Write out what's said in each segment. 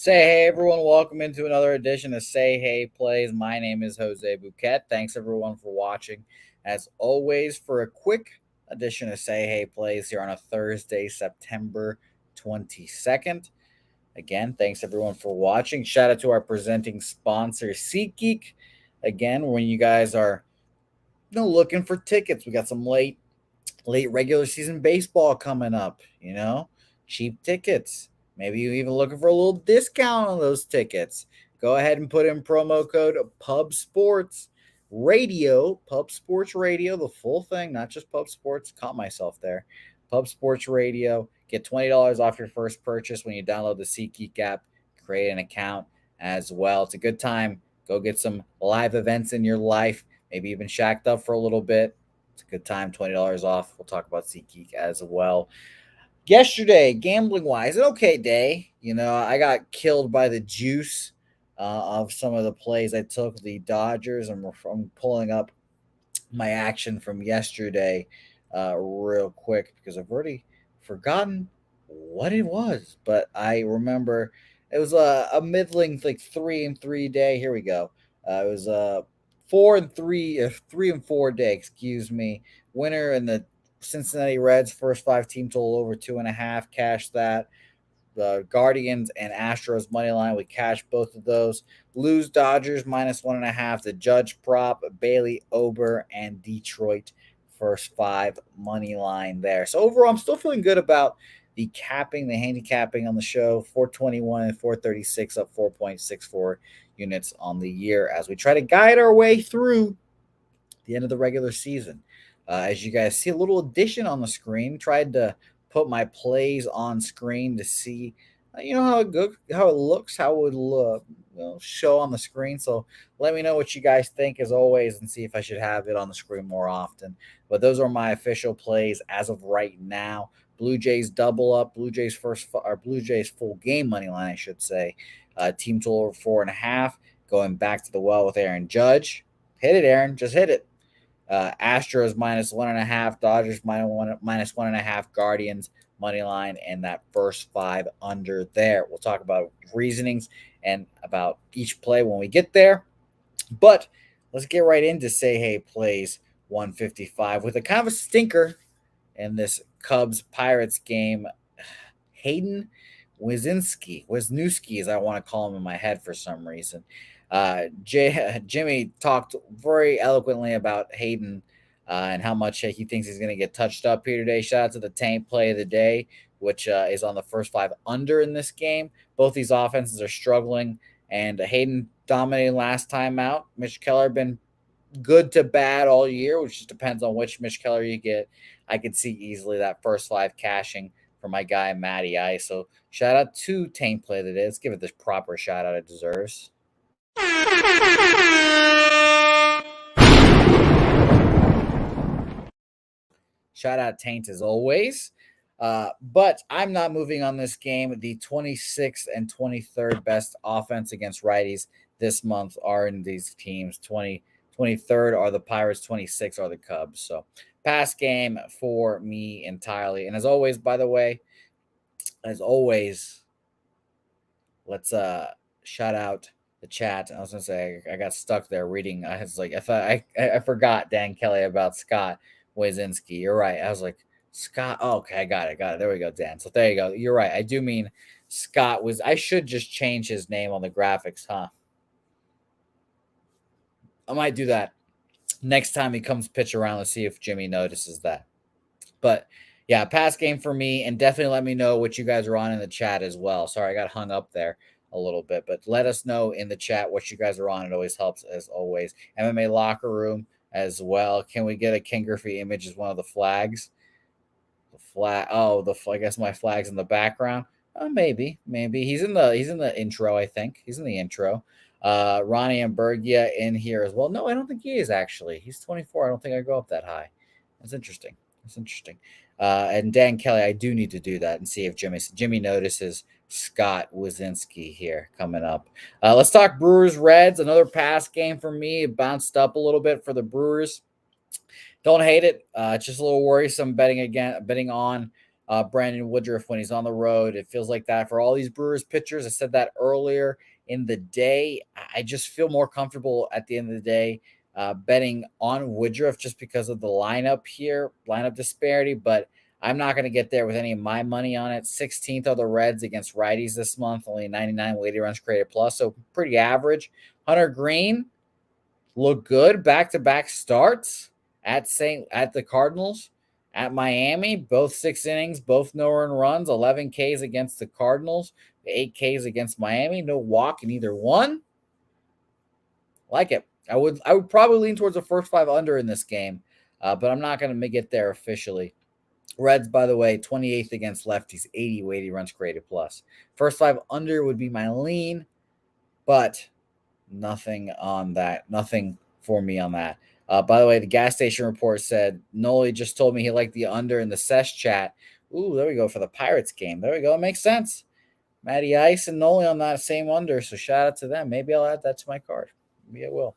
Say hey everyone, welcome into another edition of Say Hey Plays. My name is Jose Bouquett. Thanks everyone for watching. As always, for a quick edition of Say Hey Plays here on a Thursday, September 22nd. Again, thanks everyone for watching. Shout out to our presenting sponsor, SeatGeek. Again, when you guys are looking for tickets, we got some late regular season baseball coming up, cheap tickets. Maybe you even looking for a little discount on those tickets. Go ahead and put in promo code Pub Sports Radio, Pub Sports Radio, the full thing, not just Pub Sports. Caught myself there. Pub Sports Radio. Get $20 off your first purchase when you download the SeatGeek app. Create an account as well. It's a good time. Go get some live events in your life. Maybe even shacked up for a little bit. It's a good time, $20 off. We'll talk about SeatGeek as well. Yesterday, gambling wise, an okay day. I got killed by the juice of some of the plays I took. The Dodgers, and I'm pulling up my action from yesterday real quick because I've already forgotten what it was, but I remember it was a middling 3-3 day. Here we go. It was 4-3, 3-4 day. Excuse me. Winner in the Cincinnati Reds first five team total over 2.5. Cash that. The Guardians and Astros money line. We cashed both of those. Lose Dodgers -1.5. The Judge prop, Bailey Ober, and Detroit first five money line there. So overall, I'm still feeling good about the handicapping on the show. 421 and 436 up 4.64 units on the year as we try to guide our way through the end of the regular season. As you guys see, a little addition on the screen. Tried to put my plays on screen to see, how it looks, how it would look, show on the screen. So let me know what you guys think as always, and see if I should have it on the screen more often. But those are my official plays as of right now. Blue Jays double up. Blue Jays full game money line, I should say. Team total over 4.5. Going back to the well with Aaron Judge. Hit it, Aaron. Just hit it. Astros -1.5, Dodgers -1.5, Guardians money line, and that first five under there. We'll talk about reasonings and about each play when we get there. But let's get right into Say Hey Plays 155 with a kind of a stinker in this Cubs Pirates game. Hayden Wisniewski, as I want to call him in my head for some reason. Jimmy talked very eloquently about Hayden and how much he thinks he's going to get touched up here today. Shout out to the Tank play of the day, which is on the first five under in this game. Both these offenses are struggling, and Hayden dominated last time out. Mitch Keller been good to bad all year, which just depends on which Mitch Keller you get. I could see easily that first five cashing for my guy Matty Ice. So shout out to Tank play of the day. Let's give it the proper shout out it deserves. Shout out Taint as always. But I'm not moving on this game. The 26th and 23rd best offense against righties this month are in these teams. 23rd are the Pirates, 26 are the Cubs. So pass game for me entirely. And as always, by the way, let's shout out the chat. I was gonna say I got stuck there reading. I was like, I forgot Dan Kelly about Scott Wazinski. You're right. I was like, Scott. Oh, okay, I got it. There we go, Dan. So there you go. You're right. I do mean Scott was. I should just change his name on the graphics, huh? I might do that next time he comes pitch around. Let's see if Jimmy notices that. But yeah, pass game for me, and definitely let me know what you guys are on in the chat as well. Sorry, I got hung up there a little bit, but let us know in the chat what you guys are on. It always helps as always. MMA locker room as well. Can we get a Ken Griffey image as one of the flags? The flag. Oh, I guess my flag's in the background. Maybe he's in the intro. I think he's in the intro. Ronnie Ambergia in here as well. No, I don't think he is actually. He's 24. I don't think I go up that high. That's interesting. And Dan Kelly, I do need to do that and see if Jimmy notices Scott Wazinski here coming up. Let's talk Brewers Reds. Another pass game for me. It bounced up a little bit for the Brewers. Don't hate it. It's just a little worrisome betting on Brandon Woodruff when he's on the road. It feels like that for all these Brewers pitchers. I said that earlier in the day. I just feel more comfortable at the end of the day betting on Woodruff just because of the lineup disparity. But I'm not going to get there with any of my money on it. 16th are the Reds against righties this month, only 99 weighted runs created plus, so pretty average. Hunter Green look good, back-to-back starts at the Cardinals, at Miami, both 6 innings, both no earned runs, 11 Ks against the Cardinals, 8 Ks against Miami, no walk in either one. Like it. I would probably lean towards the first 5 under in this game, but I'm not going to get there officially. Reds, by the way, 28th against lefties, 80 weighted runs created plus. First 5 under would be my lean, but nothing on that. Nothing for me on that. By the way, the gas station report said Noli just told me he liked the under in the sesh chat. Ooh, there we go for the Pirates game. There we go. It makes sense. Matty Ice and Noli on that same under. So shout out to them. Maybe I'll add that to my card. Maybe I will.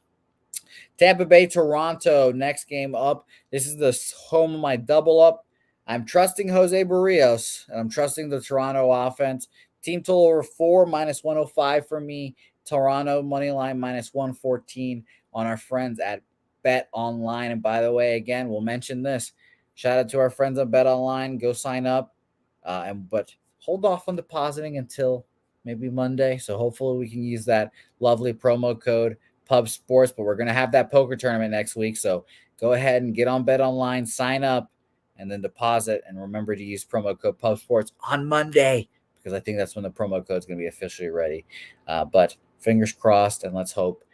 Tampa Bay, Toronto, next game up. This is the home of my double up. I'm trusting Jose Barrios, and I'm trusting the Toronto offense. Team total over 4, minus 105 for me. Toronto money line minus 114 on our friends at Bet Online. And by the way, again, we'll mention this. Shout out to our friends at Bet Online. Go sign up. But hold off on depositing until maybe Monday. So hopefully we can use that lovely promo code Pub Sports. But we're going to have that poker tournament next week. So go ahead and get on Bet Online, sign up, and then deposit. And remember to use promo code Pub Sports on Monday, because I think that's when the promo code is going to be officially ready. But fingers crossed, and let's hope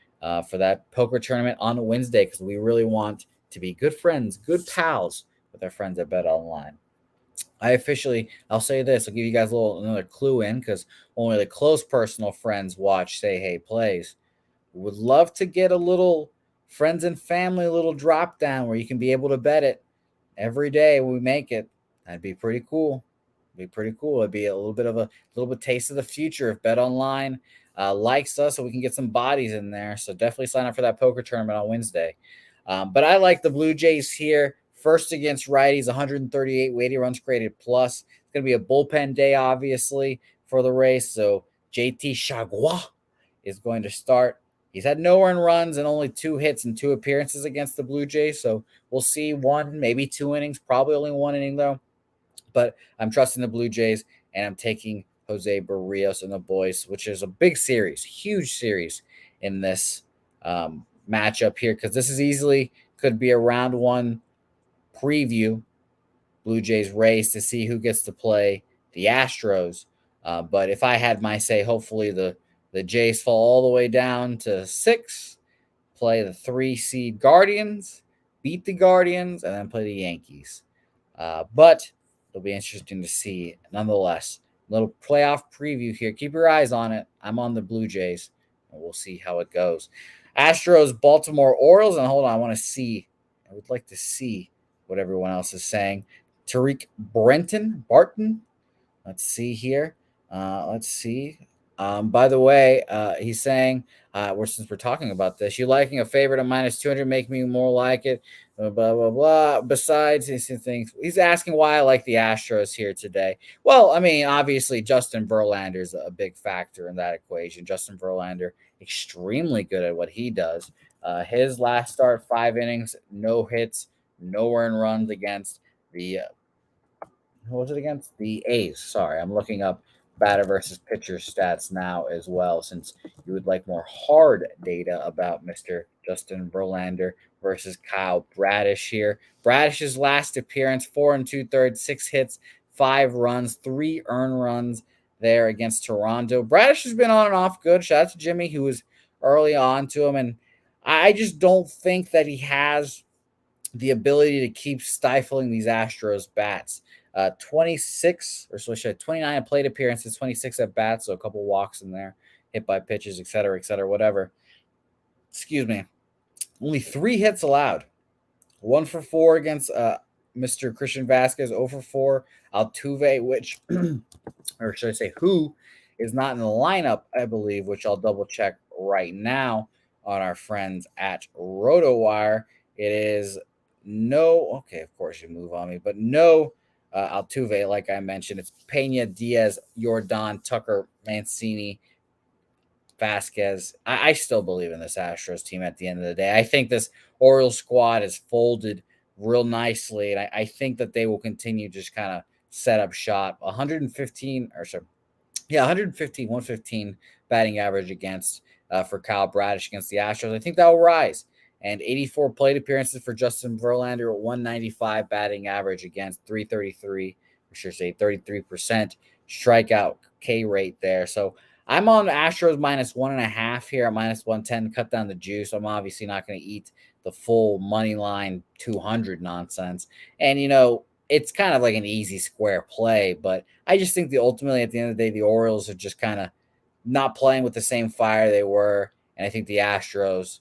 for that poker tournament on Wednesday, because we really want to be good friends, good pals with our friends at Bet Online. I'll say this, I'll give you guys another clue in, because only the close personal friends watch Say Hey Plays. Would love to get a little friends and family little drop down where you can be able to bet it every day when we make it. That'd be pretty cool. It'd be a little bit taste of the future if Bet Online likes us, so we can get some bodies in there. So definitely sign up for that poker tournament on Wednesday. But I like the Blue Jays here. First against righties, 138 weighted runs created plus. It's going to be a bullpen day, obviously, for the race. So JT Chagua is going to start. He's had no earned runs and only 2 hits and 2 appearances against the Blue Jays. So we'll see 1, maybe 2 innings, probably only 1 inning though. But I'm trusting the Blue Jays, and I'm taking Jose Barrios and the boys, which is a big series, huge series in this matchup here, because this is easily could be a round 1 preview, Blue Jays race to see who gets to play the Astros. But if I had my say, hopefully the Jays fall all the way down to 6, play the 3 seed Guardians, beat the Guardians, and then play the Yankees. But it'll be interesting to see nonetheless. Little playoff preview here. Keep your eyes on it. I'm on the Blue Jays, and we'll see how it goes. Astros, Baltimore Orioles, and hold on, I would like to see what everyone else is saying. Tariq Barton. Let's see here. Let's see. By the way, he's saying, since we're talking about this, you liking a favorite of minus 200 make me more like it. Blah, blah, blah. Besides, he's asking why I like the Astros here today. Well, I mean, obviously, Justin Verlander is a big factor in that equation. Justin Verlander, extremely good at what he does. His last start, 5 innings, no hits, no earned runs against the who was it against? The A's. Sorry, I'm looking up batter versus pitcher stats now as well, since you would like more hard data about Mr. Justin Verlander versus Kyle Bradish here. Bradish's last appearance, 4 2/3, 6 hits, 5 runs, 3 earned runs there against Toronto. Bradish has been on and off good. Shout out to Jimmy, who was early on to him, and I just don't think that he has the ability to keep stifling these Astros bats. 26, or so should I 29 plate appearances, 26 at bats, so a couple walks in there, hit by pitches, et cetera, whatever. Excuse me. Only 3 hits allowed. 1 for 4 against Mr. Christian Vasquez, 0 for 4. Altuve, which, or should I say, who is not in the lineup, I believe, which I'll double check right now on our friends at RotoWire. It is no, okay, of course you move on me, but no Altuve, like I mentioned. It's Pena, Diaz, Jordan, Tucker, Mancini, Vasquez. I still believe in this Astros team at the end of the day. I think this Orioles squad is folded real nicely, and I think that they will continue just kind of set up shop. 115 or so, yeah, 115, 115 batting average against for Kyle Bradish against the Astros. I think that will rise. And 84 plate appearances for Justin Verlander, 195 batting average against 333, I should say 33% strikeout K rate there. So I'm on Astros -1.5 here at -110. Cut down the juice. I'm obviously not going to eat the full money line 200 nonsense. And it's kind of like an easy square play, but I just think ultimately at the end of the day, the Orioles are just kind of not playing with the same fire they were, and I think the Astros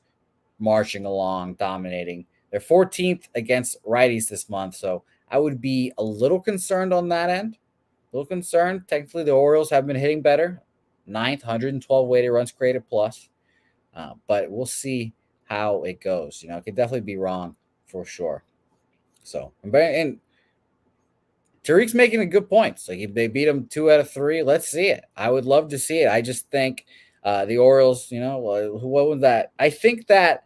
marching along, dominating. They're 14th against righties this month, so I would be a little concerned on that end. A little concerned. Technically, the Orioles have been hitting better. Ninth, 112 weighted runs created plus. But we'll see how it goes. It could definitely be wrong for sure. So, and Tariq's making a good points. Like, if they beat him 2 out of 3, let's see it. I would love to see it. I just think the Orioles, what was that? I think that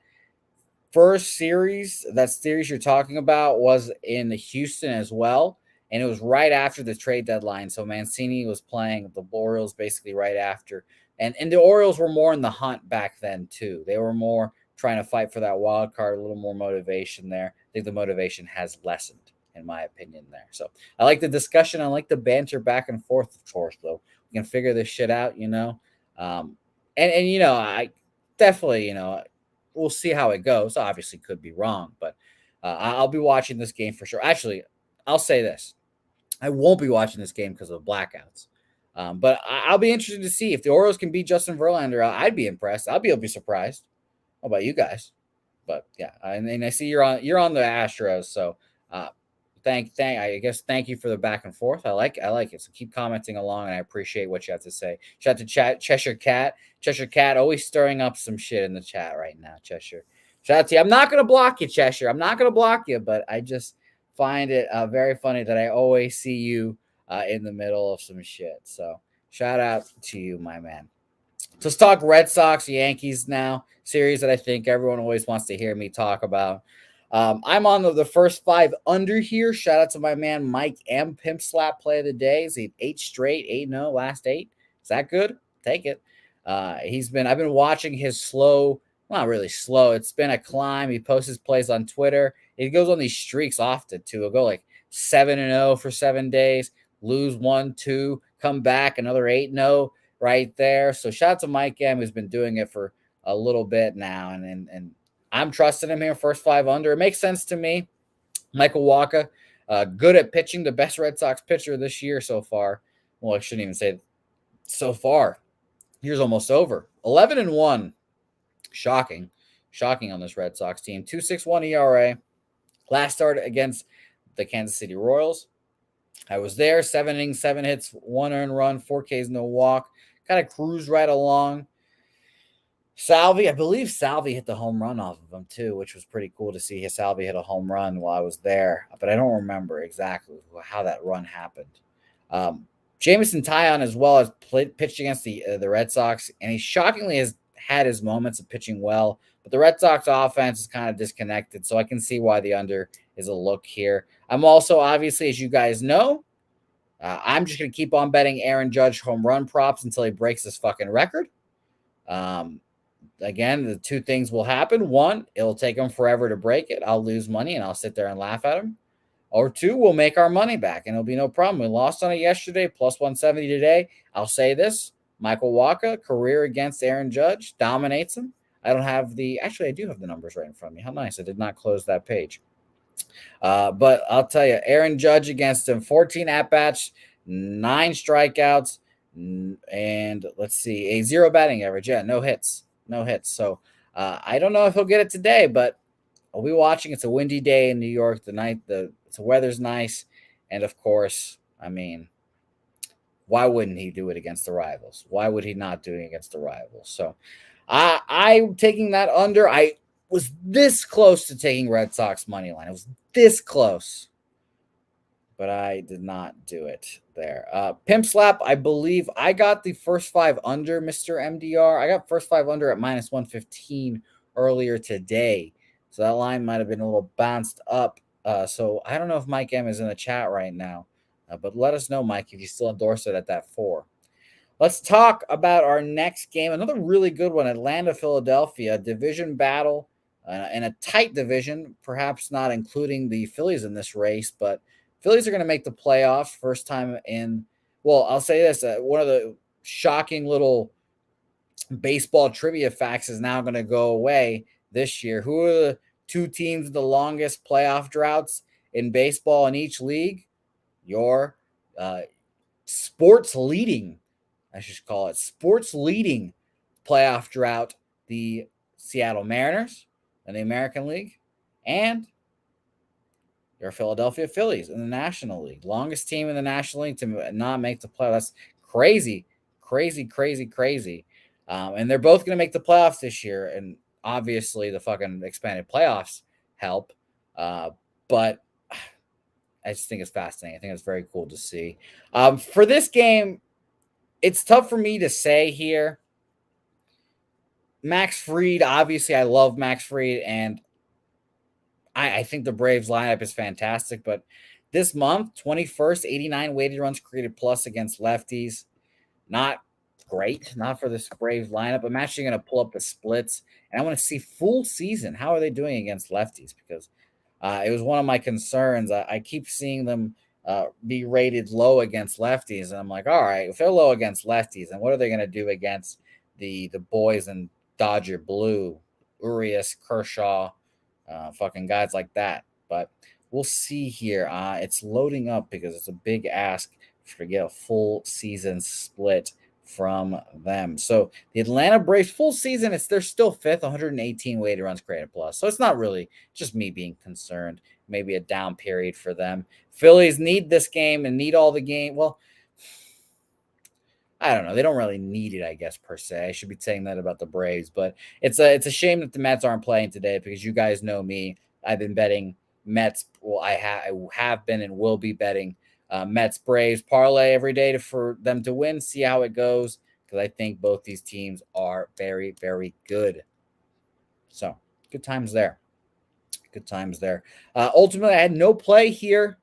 that series you're talking about was in Houston as well. And it was right after the trade deadline. So Mancini was playing the Orioles basically right after. And the Orioles were more in the hunt back then, too. They were more trying to fight for that wild card, a little more motivation there. I think the motivation has lessened, in my opinion, there. So I like the discussion. I like the banter back and forth, of course, though. We can figure this shit out, I definitely, we'll see how it goes. Obviously, could be wrong, but I'll be watching this game for sure. Actually, I'll say this. I won't be watching this game because of the blackouts. But I'll be interested to see if the Orioles can beat Justin Verlander. I'd be impressed. I'll be surprised. How about you guys? But yeah, and I see you're on the Astros, so thank you for the back and forth. I like it. So keep commenting along, and I appreciate what you have to say. Shout out to Cheshire Cat, always stirring up some shit in the chat right now. Cheshire, shout out to you. I'm not gonna block you, Cheshire. I'm not gonna block you, but I just find it very funny that I always see you in the middle of some shit. So shout out to you, my man. So let's talk Red Sox, Yankees now. Series that I think everyone always wants to hear me talk about. I'm on the first 5 under here. Shout out to my man Mike M. Pimp Slap play of the day. He's 8 straight, 8-0, last 8. Is that good? Take it. I've been watching his slow, not really slow. It's been a climb. He posts his plays on Twitter. He goes on these streaks often too. He'll go like 7-0 for 7 days, lose 1, 2, come back another 8-0 right there. So shout out to Mike M, who's been doing it for a little bit now, and I'm trusting him here. First 5 under. It makes sense to me. Michael Wacha, good at pitching, the best Red Sox pitcher this year so far. Well, I shouldn't even say so far. Year's almost over. 11-1. Shocking on this Red Sox team. 2.61 ERA. Last start against the Kansas City Royals. I was there. 7 innings, 7 hits, 1 earned run, 4 Ks, no walk. Kind of cruised right along. I believe Salvi hit the home run off of him too, which was pretty cool to see. Salvi hit a home run while I was there, but I don't remember exactly how that run happened. Jameson Taillon as well has pitched against the Red Sox, and he shockingly has had his moments of pitching well, but the Red Sox offense is kind of disconnected, so I can see why the under is a look here. I'm also, obviously, as you guys know, I'm just going to keep on betting Aaron Judge home run props until he breaks this fucking record. Again, the 2 things will happen. 1, it'll take him forever to break it. I'll lose money and I'll sit there and laugh at him. Or 2, we'll make our money back and it'll be no problem. We lost on it yesterday, plus 170 today. I'll say this. Michael Wacha, career against Aaron Judge, dominates him. I do have the numbers right in front of me. How nice. I did not close that page. But I'll tell you, Aaron Judge against him, 14 at-bats, 9 strikeouts, and let's see, a 0 batting average. Yeah, no hits. So I don't know if he'll get it today, but I'll be watching. It's a windy day in New York. The weather's nice, and of course, I mean, why wouldn't he do it against the rivals? Why would he not do it against the rivals? So I'm taking that under. I was this close to taking Red Sox money line. It was this close, but I did not do it there. Pimp Slap, I believe I got the first five under, Mr. MDR. I got first five under at minus 115 earlier today. So that line might have been a little bounced up. So I don't know if Mike M is in the chat right now, but let us know, Mike, if you still endorse it at that 4. Let's talk about our next game. Another really good one, Atlanta, Philadelphia, division battle in a tight division, perhaps not including the Phillies in this race, but Phillies are going to make the playoffs first time in, well, I'll say this, one of the shocking little baseball trivia facts is now going to go away this year. Who are the two teams with the longest playoff droughts in baseball in each league? Your sports leading, I should call it, sports leading playoff drought, the Seattle Mariners in the American League, and your Philadelphia Phillies in the National League. Longest team in the National League to not make the playoffs. That's crazy, crazy, crazy, crazy. And they're both going to make the playoffs this year. And obviously, the fucking expanded playoffs help. But I just think it's fascinating. I think it's very cool to see. For this game, it's tough for me to say here. Max Fried, obviously, I love Max Fried, and I think the Braves lineup is fantastic. But this month, 21st, 89 weighted runs created plus against lefties. Not great, not for this Braves lineup. I'm actually going to pull up the splits, and I want to see full season. How are they doing against lefties? Because it was one of my concerns. I keep seeing them be rated low against lefties, and I'm like, all right, if they're low against lefties, then what are they going to do against the boys in Dodger blue, Urias, Kershaw, fucking guys like that? But we'll see here. It's loading up because it's a big ask to get a full season split from them. So the Atlanta Braves full season, they're still fifth, 118 weighted runs created plus. So it's not really just me being concerned. Maybe a down period for them. Phillies need this game and need all the game. Well, I don't know. They don't really need it, I guess, per se. I should be saying that about the Braves, but it's a shame that the Mets aren't playing today because you guys know me. I've been betting Mets. Well, I have been and will be betting Mets Braves parlay every day for them to win. See how it goes because I think both these teams are very, very good. So good times there. Good times there. Ultimately, I had no play here.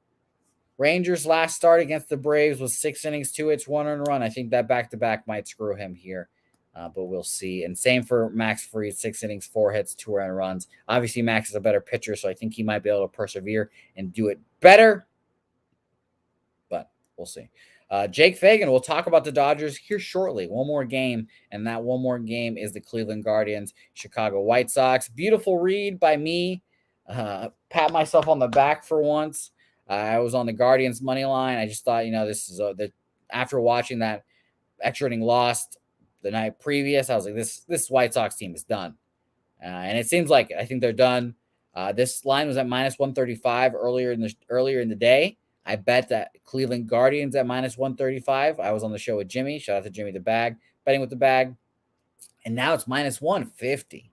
Rangers' last start against the Braves was 6 innings, 2 hits, 1 earned run. I think that back-to-back might screw him here, but we'll see. And same for Max Fried, 6 innings, 4 hits, 2 earned runs. Obviously, Max is a better pitcher, so I think he might be able to persevere and do it better, but we'll see. Jake Fagan, we'll talk about the Dodgers here shortly. One more game, and that one more game is the Cleveland Guardians, Chicago White Sox. Beautiful read by me. Pat myself on the back for once. I was on the Guardians money line. I just thought, this is after watching that extra inning lost the night previous, I was like, this White Sox team is done, and it seems like it. I think they're done. This line was at minus 135 earlier in the day. I bet that Cleveland Guardians at minus 135. I was on the show with Jimmy. Shout out to Jimmy the Bag, betting with the bag, and now it's minus 150.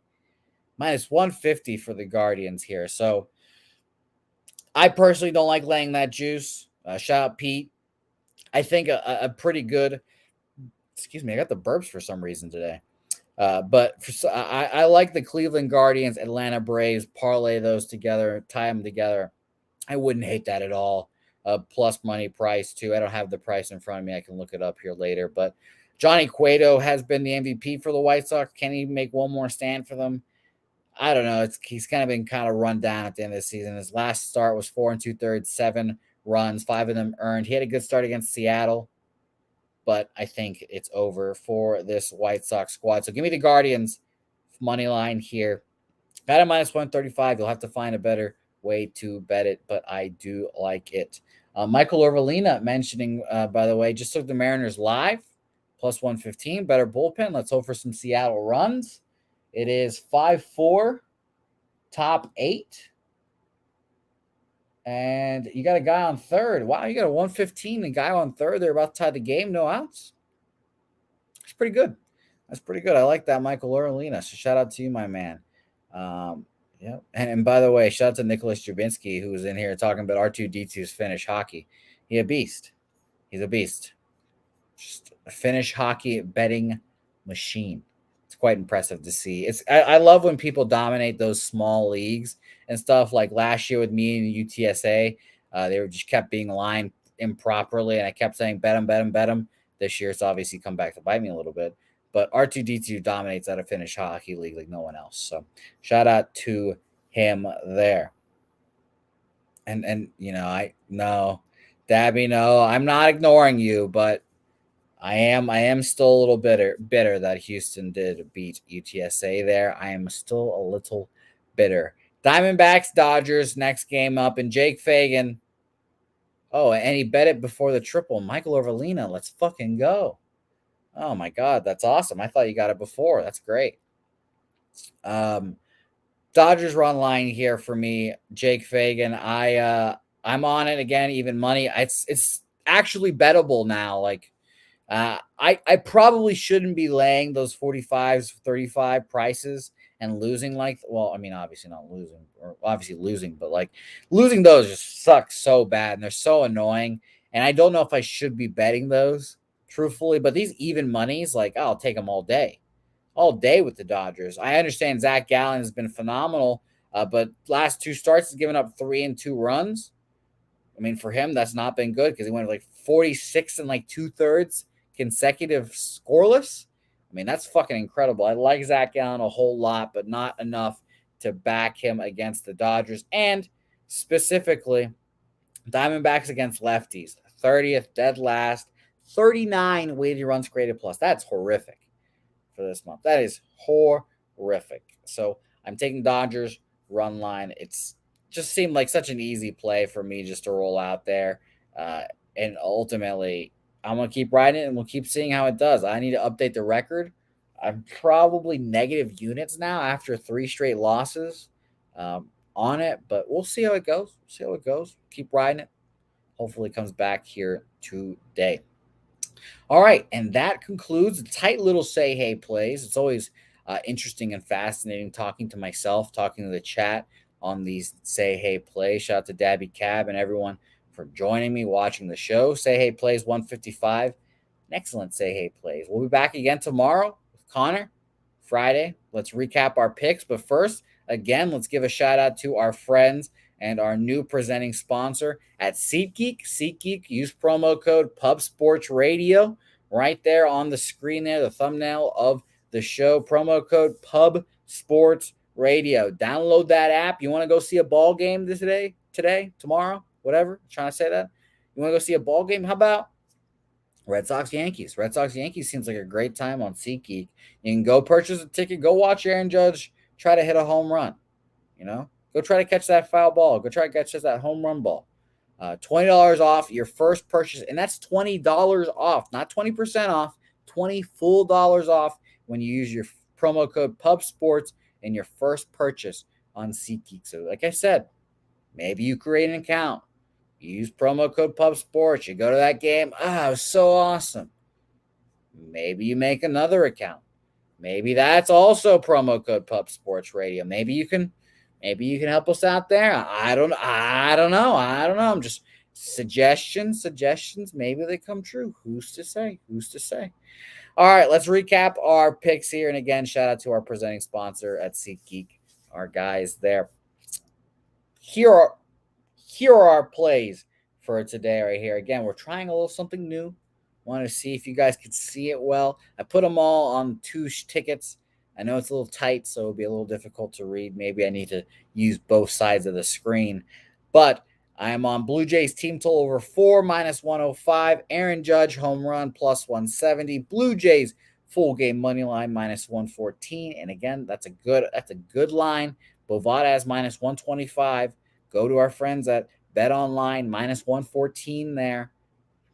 Minus 150 for the Guardians here. So I personally don't like laying that juice. Shout out Pete. I think a pretty good. Excuse me, I got the burps for some reason today. I like the Cleveland Guardians, Atlanta Braves, parlay those together, tie them together. I wouldn't hate that at all. Plus money price too. I don't have the price in front of me. I can look it up here later. But Johnny Cueto has been the MVP for the White Sox. Can he make one more stand for them? I don't know. He's kind of been run down at the end of the season. His last start was 4 2/3, 7 runs, 5 of them earned. He had a good start against Seattle, but I think it's over for this White Sox squad. So give me the Guardians money line here. Got a minus 135. You'll have to find a better way to bet it, but I do like it. Michael Orvalina mentioning, by the way, just took the Mariners live, plus 115, better bullpen. Let's hope for some Seattle runs. It is 5-4, top 8. And you got a guy on third. Wow, you got a 115, the guy on third. They're about to tie the game, no outs. It's pretty good. That's pretty good. I like that, Michael Orvalina. So shout out to you, my man. Yeah. And by the way, shout out to Nicholas Jabinski, who was in here talking about R2D2's Finnish hockey. He a beast. He's a beast. Just a Finnish hockey betting machine. It's quite impressive to see. I love when people dominate those small leagues and stuff. Like last year with me and UTSA, they were just kept being aligned improperly, and I kept saying bet them, bet them, bet them. This year, it's obviously come back to bite me a little bit. But R2D2 dominates out of Finnish hockey league like no one else. So shout out to him there. And I no, Dabby, no, I'm not ignoring you, but I am still a little bitter that Houston did beat UTSA there. I am still a little bitter. Diamondbacks, Dodgers, next game up, and Jake Fagan. Oh, and he bet it before the triple. Michael Orvalina, let's fucking go. Oh my god, that's awesome. I thought you got it before. That's great. Um, Dodgers run line here for me. Jake Fagan. I'm on it again. Even money. It's actually bettable now. Like I probably shouldn't be laying those 45s, 35 prices and losing I mean, obviously not losing, or obviously losing, but like losing those just sucks so bad and they're so annoying. And I don't know if I should be betting those truthfully, but these even monies, like I'll take them all day with the Dodgers. I understand Zach Gallen has been phenomenal, but last two starts has given up 3 and 2 runs. I mean, for him, that's not been good because he went like 46 and like 2/3 consecutive scoreless. I mean, that's fucking incredible. I like Zach Gallen a whole lot, but not enough to back him against the Dodgers. And specifically, Diamondbacks against lefties. 30th, dead last. 39 weighted runs created plus. That's horrific for this month. That is horrific. So I'm taking Dodgers run line. It's just seemed like such an easy play for me just to roll out there. Uh, and ultimately, I'm going to keep riding it and we'll keep seeing how it does. I need to update the record. I'm probably negative units now after 3 straight losses on it, but we'll see how it goes. See how it goes. Keep riding it. Hopefully, it comes back here today. All right, and that concludes the tight little say hey plays. It's always interesting and fascinating talking to myself, talking to the chat on these say hey plays. Shout out to Dabby Cab and everyone for joining me watching the show. Say hey plays 155. An excellent say hey plays. We'll be back again tomorrow with Connor. Friday. Let's recap our picks, but first, again, let's give a shout out to our friends and our new presenting sponsor at SeatGeek. SeatGeek, use promo code Pub Sports Radio right there on the screen there, the thumbnail of the show. Promo code Pub Sports Radio. Download that app. You want to go see a ball game today, tomorrow, whatever? I'm trying to say that. You want to go see a ball game? How about Red Sox Yankees? Red Sox Yankees seems like a great time on SeatGeek. You can go purchase a ticket, go watch Aaron Judge try to hit a home run. Go try to catch that foul ball. Go try to catch that home run ball. $20 off your first purchase, and that's $20 off, not 20% off. $20 off when you use your promo code Pub Sports in your first purchase on SeatGeek. So, like I said, maybe you create an account. You use promo code Pub Sports. You go to that game. It was so awesome. Maybe you make another account. Maybe that's also promo code Pub Sports Radio. Maybe you can help us out there. I don't know. I'm just suggestions. Maybe they come true. Who's to say? All right, let's recap our picks here. And again, shout out to our presenting sponsor at SeatGeek, our guys there. Here are our plays for today right here. Again, we're trying a little something new. Want to see if you guys could see it well. I put them all on 2 tickets. I know it's a little tight, so it'll be a little difficult to read. Maybe I need to use both sides of the screen. But I am on Blue Jays team total over 4 -105. Aaron Judge home run plus 170. Blue Jays full game money line minus 114. And again, that's a good line. Bovada has minus 125. Go to our friends at Bet Online minus 114 there.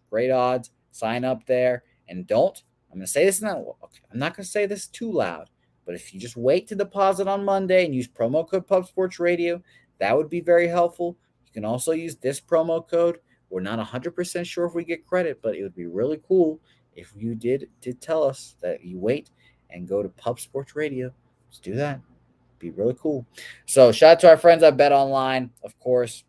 Great odds. Sign up there. And I'm going to say this now. I'm not going to say this too loud. But if you just wait to deposit on Monday and use promo code Pub Sports Radio, that would be very helpful. You can also use this promo code. We're not 100% sure if we get credit, but it would be really cool if you did tell us that you wait and go to Pub Sports Radio. Let's do that. Be really cool. So shout out to our friends at Bet Online, of course.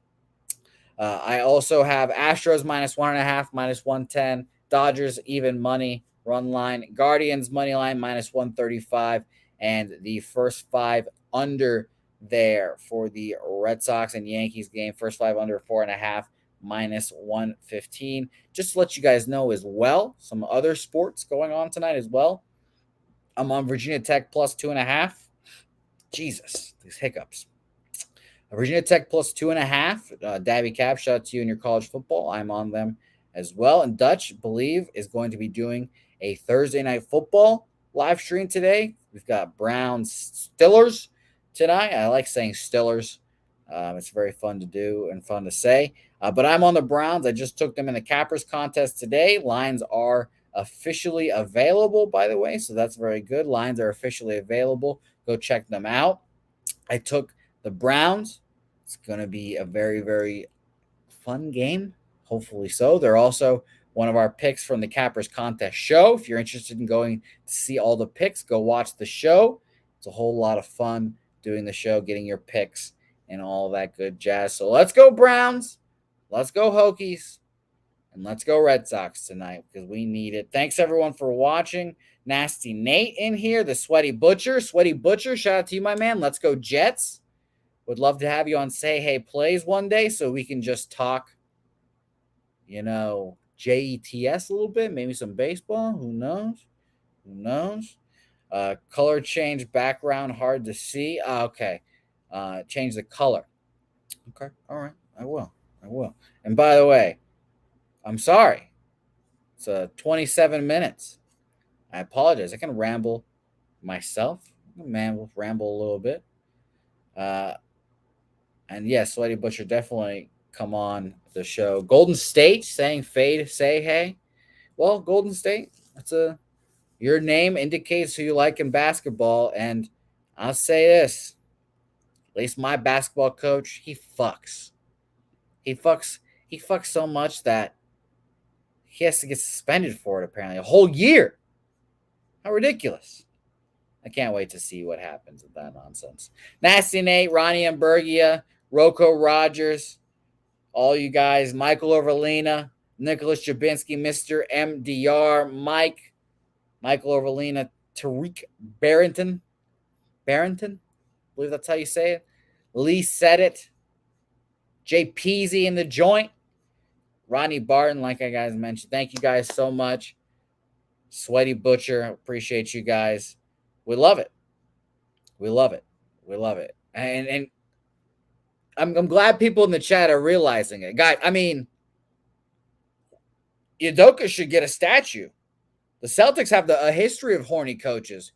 I also have Astros -1.5, -110, Dodgers even money run line, Guardians money line -135, and the first five under there for the Red Sox and Yankees game. First five under 4.5 -115. Just to let you guys know as well, some other sports going on tonight as well. I'm on Virginia Tech +2.5. Jesus, these hiccups. Virginia Tech +2.5. Dabby Cap, shout out to you in your college football. I'm on them as well. And Dutch, believe, is going to be doing a Thursday night football live stream today. We've got Browns Stillers tonight. I like saying Stillers. It's very fun to do and fun to say. But I'm on the Browns. I just took them in the Cappers contest today. Lines are officially available, by the way, so that's very good. Lines are officially available. Go check them out. I took the Browns. It's going to be a very, very fun game. Hopefully so. They're also one of our picks from the Cappers contest show. If you're interested in going to see all the picks, go watch the show. It's a whole lot of fun doing the show, getting your picks and all that good jazz. So let's go Browns. Let's go Hokies. And let's go Red Sox tonight because we need it. Thanks, everyone, for watching. Nasty Nate in here, the Sweaty Butcher. Sweaty Butcher, shout out to you, my man. Let's go Jets. Would love to have you on Say Hey Plays one day so we can just talk, JETS a little bit, maybe some baseball. Who knows? Who knows? Color change background, hard to see. Okay. Change the color. Okay. All right. I will. And by the way, I'm sorry. It's 27 minutes. I apologize. I can ramble myself. I can ramble a little bit. And yes, Sweaty Butcher, definitely come on the show. Golden State saying fade, say hey. Well, Golden State, your name indicates who you like in basketball. And I'll say this, at least my basketball coach, he fucks. He fucks so much that he has to get suspended for it, apparently. A whole year. How ridiculous. I can't wait to see what happens with that nonsense. Nasty Nate, Ronnie Ambergia, Rocco Rogers, all you guys, Michael Overlina, Nicholas Jabinski, Mr. MDR, Michael Overlina, Tariq Barrington, I believe that's how you say it. Lee said it. Jay Peasy in the joint. Ronnie Barton, like I guys mentioned. Thank you guys so much. Sweaty Butcher, appreciate you guys. We love it. And I'm glad people in the chat are realizing it. Guys, I mean, Udoka should get a statue. The Celtics have a history of horny coaches.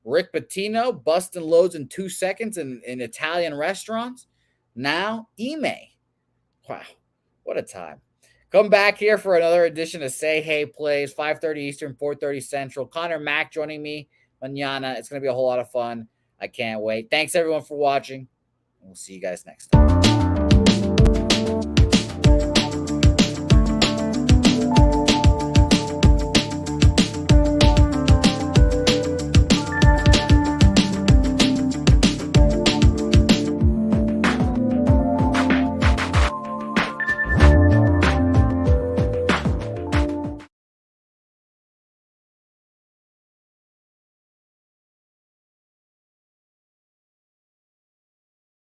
Rick Pitino busting loads in 2 seconds in Italian restaurants. Now, Ime. Wow, what a time. Come back here for another edition of Say Hey Plays, 5:30 Eastern, 4:30 Central. Connor Mack joining me mañana. It's going to be a whole lot of fun. I can't wait. Thanks, everyone, for watching. We'll see you guys next time.